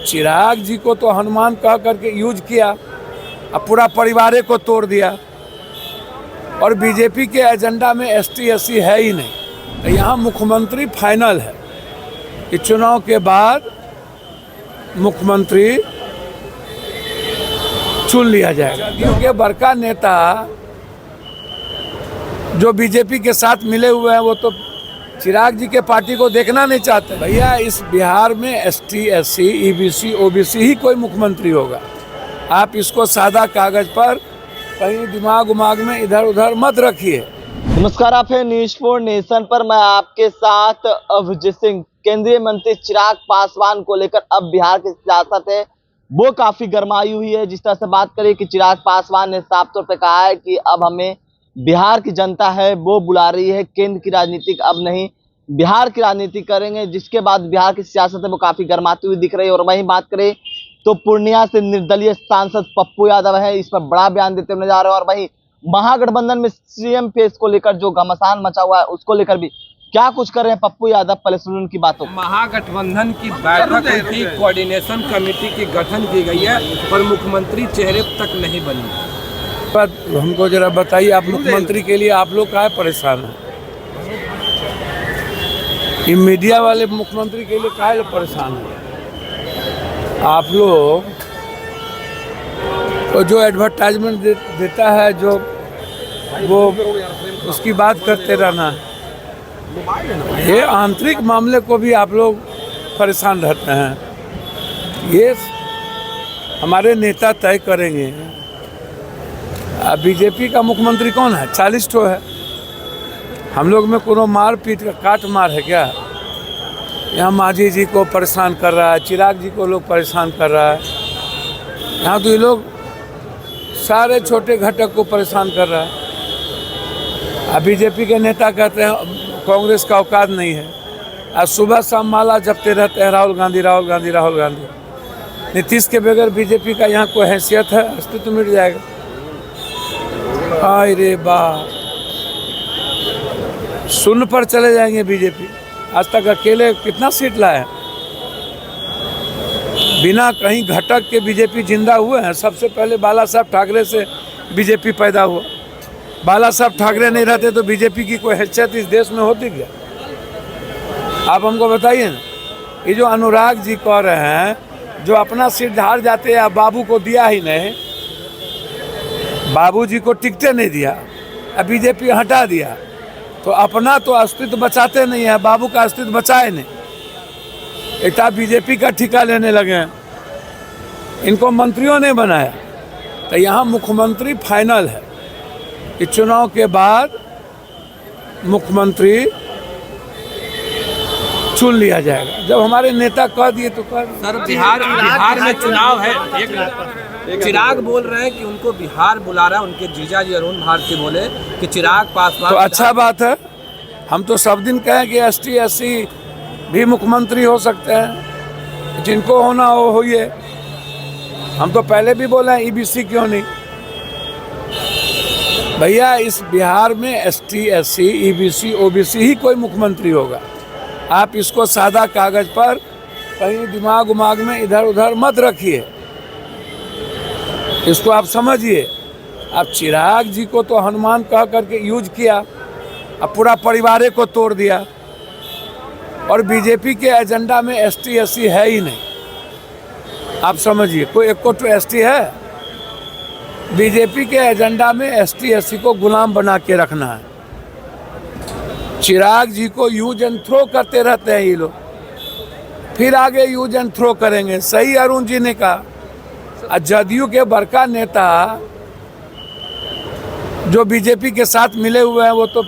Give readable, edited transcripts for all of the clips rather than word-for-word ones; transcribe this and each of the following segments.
चिराग जी को तो हनुमान कह करके यूज किया, अब पूरा परिवार को तोड़ दिया। और बीजेपी के एजेंडा में एसटी एससी है ही नहीं। तो यहाँ मुख्यमंत्री फाइनल है कि चुनाव के बाद मुख्यमंत्री चुन लिया जाएगा, क्योंकि बड़का नेता जो बीजेपी के साथ मिले हुए हैं वो तो चिराग जी के पार्टी को देखना नहीं चाहते। भैया इस बिहार में एसटी एससी ईबीसी ओबीसी ही कोई मुख्यमंत्री होगा। आप इसको सादा कागज पर कहीं दिमाग उमाग में इधर उधर मत रखिए। नमस्कार, आप है न्यूज़ फॉर नेशन पर। मैं आपके साथ अभिजीत सिंह। केंद्रीय मंत्री चिराग पासवान को लेकर अब बिहार की सियासत है वो काफी गरमाई हुई है। जिस तरह से बात करें कि चिराग पासवान ने साफ तौर पे कहा है कि अब हमें बिहार की जनता है वो बुला रही है, केंद्र की राजनीति अब नहीं बिहार की राजनीति करेंगे। जिसके बाद बिहार की सियासत है वो काफी गरमाती हुई दिख रही है। और वहीं बात करें तो पूर्णिया से निर्दलीय सांसद पप्पू यादव है, इस पर बड़ा बयान देते हुए नजर आ रहे हैं। और वहीं महागठबंधन में सीएम फेस को लेकर जो घमासान मचा हुआ है उसको लेकर भी क्या कुछ कर रहे हैं पप्पू यादव, पहले सुनिए उनकी बातों। महागठबंधन की बैठक हुई थी, कोऑर्डिनेशन कमेटी की गठन की गई है, पर मुख्यमंत्री चेहरे तक नहीं बनी। पर हमको जरा बताइए, आप मुख्यमंत्री के लिए आप लोग काहे परेशान हैं? ये मीडिया वाले मुख्यमंत्री के लिए काहे परेशान हैं? आप लोग तो जो एडवर्टाइजमेंट देता है जो वो उसकी बात करते रहना है। ये आंतरिक मामले को भी आप लोग परेशान रहते हैं। ये हमारे नेता तय करेंगे। अब बीजेपी का मुख्यमंत्री कौन है? 40 ठो है। हम लोग में कोनो मार पीट का काट मार है क्या? यहाँ मांझी जी को परेशान कर रहा है, चिराग जी को लोग परेशान कर रहा है। यहाँ तो ये लोग सारे छोटे घटक को परेशान कर रहा है। अब बीजेपी के नेता कहते हैं कांग्रेस का औकात नहीं है। आज सुबह शाम माला जपते रहते हैं राहुल गांधी राहुल गांधी राहुल गांधी। नीतीश के बगैर बीजेपी का यहाँ कोई हैसियत है? अस्तित्व मिट जाएगा। हाय रे बाप, शून्य पर चले जाएंगे बीजेपी। आज तक अकेले कितना सीट लाए? बिना कहीं घटक के बीजेपी जिंदा हुए हैं। सबसे पहले बाला साहब ठाकरे से बीजेपी पैदा हुआ। बाला साहब ठाकरे नहीं रहते तो बीजेपी की कोई हैसियत इस देश में होती क्या? आप हमको बताइए ना। ये जो अनुराग जी कह रहे हैं जो अपना सीट हार जाते हैं, बाबू को दिया ही नहीं, बाबू जी को टिकटे नहीं दिया, अब बीजेपी हटा दिया, तो अपना तो अस्तित्व बचाते नहीं है, बाबू का अस्तित्व बचाए नहीं। एक बीजेपी का ठिका लेने लगे हैं। इनको मंत्रियों ने बनाया। तो यहाँ मुख्यमंत्री फाइनल है कि चुनाव के बाद मुख्यमंत्री चुन लिया जाएगा। जब हमारे नेता कह दिए तो कह दिए। सर बिहार में चुनाव है। एक चिराग बोल रहे हैं कि उनको बिहार बुला रहा है। उनके जीजा जी अरुण भारती बोले कि चिराग पासवान तो अच्छा बात है। हम तो सब दिन कहें कि एसटी एससी भी मुख्यमंत्री हो सकते हैं, जिनको होना हो होइए। हम तो पहले भी बोले हैं ईबीसी क्यों नहीं। भैया इस बिहार में एसटी एससी ईबीसी ओबीसी ही कोई मुख्यमंत्री होगा। आप इसको सादा कागज पर कहीं दिमाग उमाग में इधर उधर मत रखिए। इसको आप समझिए। अब चिराग जी को तो हनुमान कह करके यूज किया, अब पूरा परिवार को तोड़ दिया। और बीजेपी के एजेंडा में एसटी एससी है ही नहीं। आप समझिए, कोई एक को तो एसटी है? बीजेपी के एजेंडा में एसटी एससी को गुलाम बना के रखना है। चिराग जी को यूज एंड थ्रो करते रहते हैं ये लोग, फिर आगे यूज एंड थ्रो करेंगे। सही अरुण जी ने कहा। जदयू के बड़का नेता जो बीजेपी के साथ मिले हुए हैं वो तो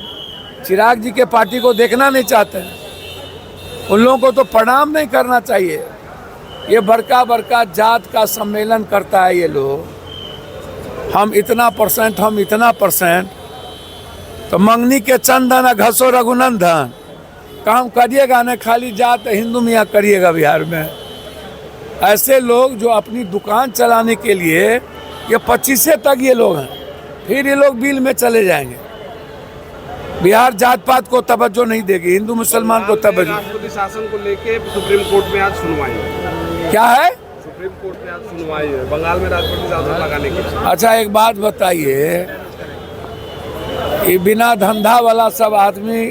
चिराग जी के पार्टी को देखना नहीं चाहते हैं। उन लोगों को तो प्रणाम नहीं करना चाहिए। ये बड़का जात का सम्मेलन करता है ये लोग। हम इतना परसेंट, तो मंगनी के चंदन घसो रघुनंदन काम करिएगा न, खाली जात हिंदू मियाँ करिएगा बिहार में। ऐसे लोग जो अपनी दुकान चलाने के लिए ये 25 तक ये लोग हैं, फिर ये लोग बिल में चले जाएंगे। बिहार जात पात को तवज्जो नहीं देगी, हिंदू मुसलमान को तवज्जो। राष्ट्रपति शासन को लेके सुप्रीम कोर्ट में आज सुनवाई क्या है? सुप्रीम कोर्ट में आज सुनवाई है बंगाल में राष्ट्रपति शासन लगाने की। अच्छा एक बात बताइए, ये बिना धंधा वाला सब आदमी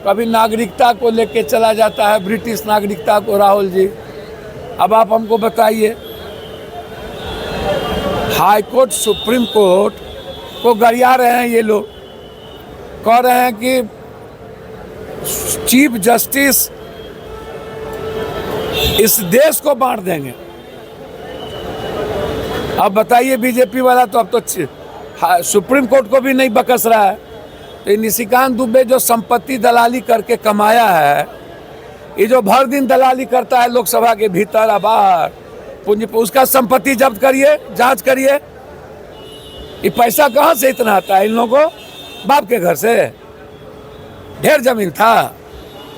कभी नागरिकता को लेके चला जाता है, ब्रिटिश नागरिकता को। राहुल जी अब आप हमको बताइए, हाई कोर्ट सुप्रीम कोर्ट को गरिया रहे हैं ये लोग, कह रहे हैं कि चीफ जस्टिस इस देश को बांट देंगे। अब बताइए बीजेपी वाला तो अब तो सुप्रीम कोर्ट को भी नहीं बकस रहा है। तो निशिकांत दुबे जो संपत्ति दलाली करके कमाया है, ये जो भर दिन दलाली करता है लोकसभा के भीतर और बाहर, पूंजी उसका संपत्ति जब्त करिए, जांच करिए। ये पैसा कहाँ से इतना आता है इन लोगों को? बाप के घर से ढेर जमीन था।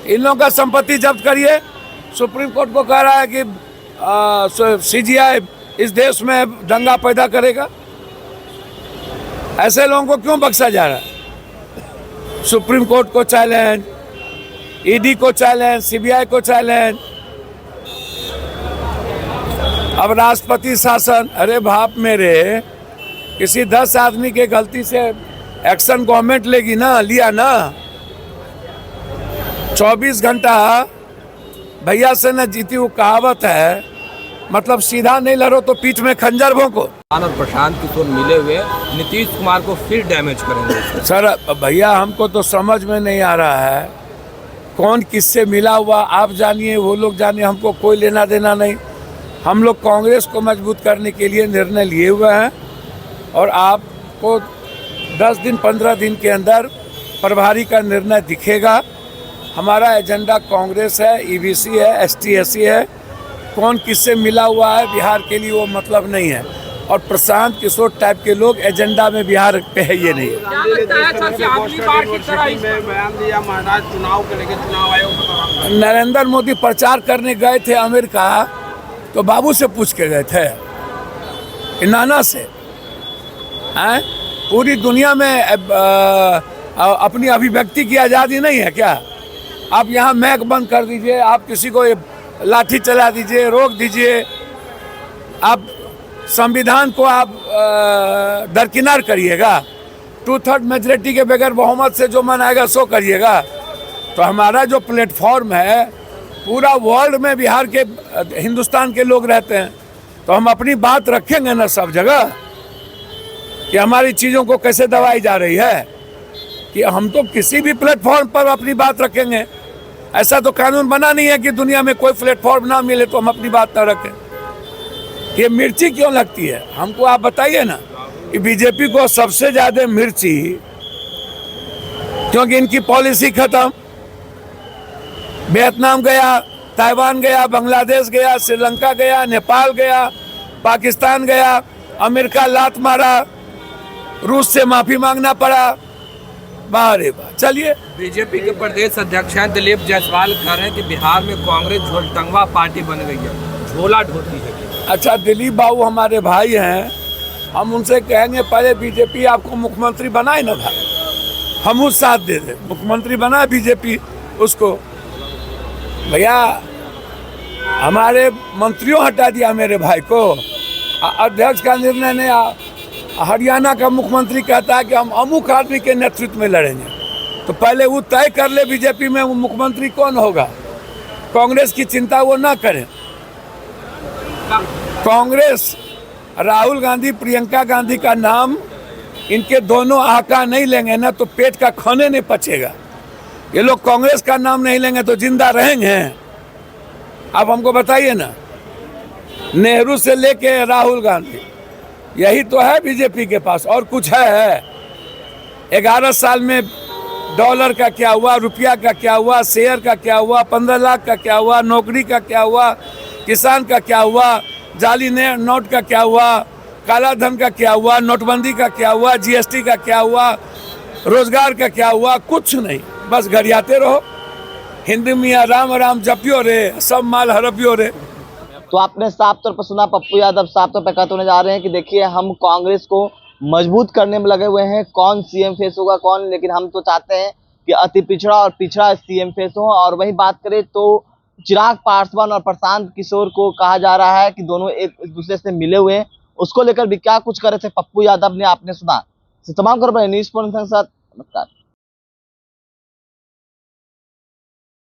इन लोगों का संपत्ति जब्त करिए। सुप्रीम कोर्ट को कह रहा है कि सीजीआई इस देश में दंगा पैदा करेगा। ऐसे लोगों को क्यों बख्शा जा रहा है? सुप्रीम कोर्ट को चैलेंज, ईडी को चैलेंज, सीबीआई को चैलेंज, अब राष्ट्रपति शासन। अरे बाप मेरे, किसी 10 आदमी के गलती से एक्शन गवर्नमेंट लेगी ना, लिया ना। 24 घंटा भैया से न जीती, वो कहावत है, मतलब सीधा नहीं लड़ो तो पीठ में खंजर भोंको। और प्रशांत किशोर मिले हुए नीतीश कुमार को फिर डैमेज करेंगे। सर भैया हमको तो समझ में नहीं आ रहा है कौन किससे मिला हुआ। आप जानिए, वो लोग जानिए, हमको कोई लेना देना नहीं। हम लोग कांग्रेस को मजबूत करने के लिए निर्णय लिए हुए हैं और आपको 10 दिन 15 दिन के अंदर प्रभारी का निर्णय दिखेगा। हमारा एजेंडा कांग्रेस है, ईबीसी है, एसटी-एससी है। कौन किससे मिला हुआ है बिहार के लिए वो मतलब नहीं है। और प्रशांत किशोर टाइप के लोग एजेंडा में बिहार पे है, ये नहीं है। नरेंद्र मोदी प्रचार करने गए थे अमेरिका, तो बाबू से पूछ के गए थे, नाना से। पूरी दुनिया में अपनी अभिव्यक्ति की आज़ादी नहीं है क्या? आप यहाँ मैक बंद कर दीजिए, आप किसी को लाठी चला दीजिए, रोक दीजिए, आप संविधान को आप दरकिनार करिएगा। 2/3 मेजॉरिटी के बगैर बहुमत से जो मन आएगा सो करिएगा। तो हमारा जो प्लेटफॉर्म है, पूरा वर्ल्ड में बिहार के, हिंदुस्तान के लोग रहते हैं, तो हम अपनी बात रखेंगे ना सब जगह कि हमारी चीज़ों को कैसे दबाई जा रही है। कि हम तो किसी भी प्लेटफॉर्म पर अपनी बात रखेंगे। ऐसा तो कानून बना नहीं है कि दुनिया में कोई प्लेटफॉर्म ना मिले तो हम अपनी बात ना रखें। ये मिर्ची क्यों लगती है हमको, आप बताइए ना। कि बीजेपी को सबसे ज़्यादा मिर्ची, क्योंकि इनकी पॉलिसी खत्म। वियतनाम गया, ताइवान गया, बांग्लादेश गया, श्रीलंका गया, नेपाल गया, पाकिस्तान गया, अमेरिका लात मारा, रूस से माफ़ी मांगना पड़ा। बाहरे बात। चलिए, बीजेपी के प्रदेश अध्यक्ष हैं दिलीप जायसवाल कह रहे हैं कि बिहार में कांग्रेस झोलटंगवा पार्टी बन गई है, झोला ढोती है। अच्छा, दिलीप बाबू हमारे भाई हैं, हम उनसे कहेंगे पहले बीजेपी आपको मुख्यमंत्री बनाए ना भाई, हम उस साथ दे दें। मुख्यमंत्री बनाए बीजेपी उसको। भैया हमारे मंत्रियों हटा दिया मेरे भाई को, अध्यक्ष का निर्णय नहीं। हरियाणा का मुख्यमंत्री कहता है कि हम अमुक आदमी के नेतृत्व में लड़ेंगे, तो पहले वो तय कर ले बीजेपी में वो मुख्यमंत्री कौन होगा। कांग्रेस की चिंता वो ना करें। कांग्रेस राहुल गांधी, प्रियंका गांधी का नाम इनके दोनों आका नहीं लेंगे ना तो पेट का खाने नहीं पचेगा। ये लोग कांग्रेस का नाम नहीं लेंगे तो जिंदा रहेंगे। आप हमको बताइए ना, नेहरू से लेके राहुल गांधी, यही तो है बीजेपी के पास, और कुछ है? 11 साल में डॉलर का क्या हुआ, रुपया का क्या हुआ, शेयर का क्या हुआ, 15 लाख का क्या हुआ, नौकरी का क्या हुआ, किसान का क्या हुआ, जाली नोट का क्या हुआ, काला धन का क्या हुआ, नोटबंदी का क्या हुआ, जीएसटी का क्या हुआ, रोजगार का क्या हुआ? कुछ नहीं, बस गरियाते रहो। हिंदी में राम राम जपियो रे, सब माल हड़पियो रे। तो आपने साफ तौर पर सुना, पप्पू यादव साफ तौर पर कहते होने जा रहे हैं कि देखिए हम कांग्रेस को मजबूत करने में लगे हुए हैं, कौन सीएम फेस होगा कौन, लेकिन हम तो चाहते हैं कि अति पिछड़ा और पिछड़ा सीएम फेस हो। और वही बात करें तो चिराग पासवान और प्रशांत किशोर को कहा जा रहा है कि दोनों एक दूसरे से मिले हुए हैं। उसको लेकर भी क्या कुछ करे थे पप्पू यादव ने, आपने सुना। तमाम खबर न्यूज़ पॉइंट के साथ नमस्कार।